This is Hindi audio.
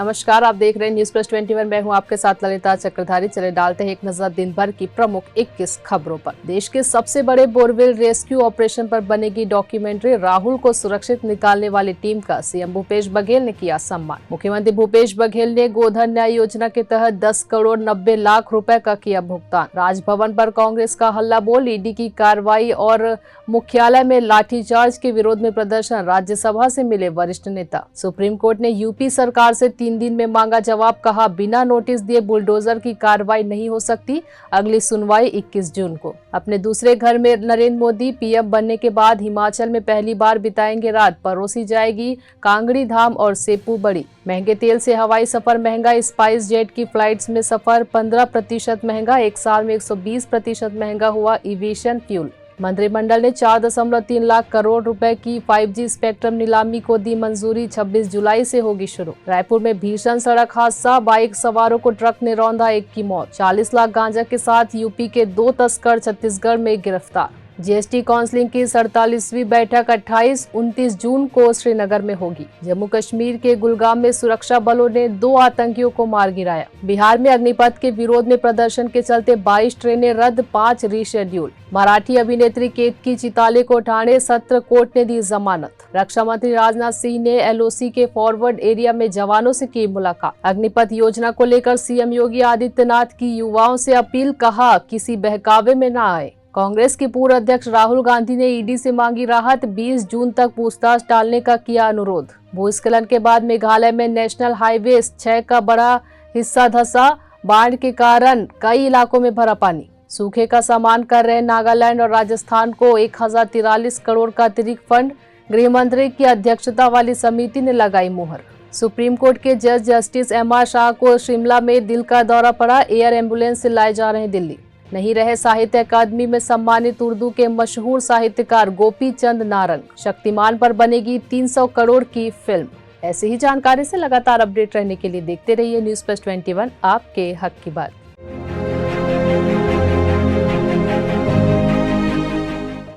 नमस्कार, आप देख रहे हैं न्यूज प्लस 21। मैं हूं आपके साथ ललिता चक्रधारी। चले डालते हैं एक नजर दिन भर की प्रमुख 21 खबरों पर। देश के सबसे बड़े बोरवेल रेस्क्यू ऑपरेशन पर बनेगी डॉक्यूमेंट्री। राहुल को सुरक्षित निकालने वाली टीम का सीएम भूपेश बघेल ने किया सम्मान। मुख्यमंत्री भूपेश बघेल ने गोधन न्याय योजना के तहत 10 करोड़ 90 लाख रुपए का किया भुगतान। राजभवन पर कांग्रेस का हल्ला बोल, ईडी की कार्रवाई और मुख्यालय में लाठीचार्ज के विरोध में प्रदर्शन। राज्यसभा से मिले वरिष्ठ नेता। सुप्रीम कोर्ट ने यूपी सरकार से 3 दिन में मांगा जवाब। कहा, बिना नोटिस दिए बुलडोजर की कार्रवाई नहीं हो सकती। अगली सुनवाई 21 जून को। अपने दूसरे घर में नरेंद्र मोदी पीएम बनने के बाद हिमाचल में पहली बार बिताएंगे रात। परोसी जाएगी कांगड़ी धाम और सेपू बड़ी। महंगे तेल से हवाई सफर महंगा। स्पाइस जेट की फ्लाइट्स में सफर 15% महंगा। एक साल में 120% महंगा हुआ एविएशन फ्यूल। मंत्रिमंडल ने 4.3 लाख करोड़ रुपए की 5G स्पेक्ट्रम नीलामी को दी मंजूरी। 26 जुलाई से होगी शुरू। रायपुर में भीषण सड़क हादसा, बाइक सवारों को ट्रक ने रौंदा, 1 की मौत। 40 लाख गांजा के साथ यूपी के 2 तस्कर छत्तीसगढ़ में गिरफ्तार। जीएसटी काउंसिलिंग की 47वीं बैठक 28-29 जून को श्रीनगर में होगी। जम्मू कश्मीर के गुलगाम में सुरक्षा बलों ने 2 आतंकियों को मार गिराया। बिहार में अग्निपथ के विरोध में प्रदर्शन के चलते 22 ट्रेनें रद्द, 5 रीशेड्यूल। मराठी अभिनेत्री केतकी चिताले को ठाणे सत्र कोर्ट ने दी जमानत। रक्षा मंत्री राजनाथ सिंह ने एलओसी के फॉरवर्ड एरिया में जवानों से की मुलाकात। अग्निपथ योजना को लेकर सीएम योगी आदित्यनाथ की युवाओं से अपील। कहा, किसी बहकावे में न आए। कांग्रेस के पूर्व अध्यक्ष राहुल गांधी ने ईडी से मांगी राहत। 20 जून तक पूछताछ टालने का किया अनुरोध। भूस्खलन के बाद मेघालय में नेशनल हाईवे 6 का बड़ा हिस्सा धंसा। बाढ़ के कारण कई इलाकों में भरा पानी। सूखे का सामना कर रहे नागालैंड और राजस्थान को 1043 करोड़ का अतिरिक्त फंड। गृह मंत्री की अध्यक्षता वाली समिति ने लगाई मुहर। सुप्रीम कोर्ट के जज जस्टिस एमआर शाह को शिमला में दिल का दौरा पड़ा। एयर एम्बुलेंस से लाए जा रहे हैं दिल्ली। नहीं रहे साहित्य अकादमी में सम्मानित उर्दू के मशहूर साहित्यकार गोपी चंद नारंग। शक्तिमान पर बनेगी 300 करोड़ की फिल्म। ऐसी ही जानकारी से लगातार अपडेट रहने के लिए देखते रहिए न्यूज प्लस 21, आपके हक की बात।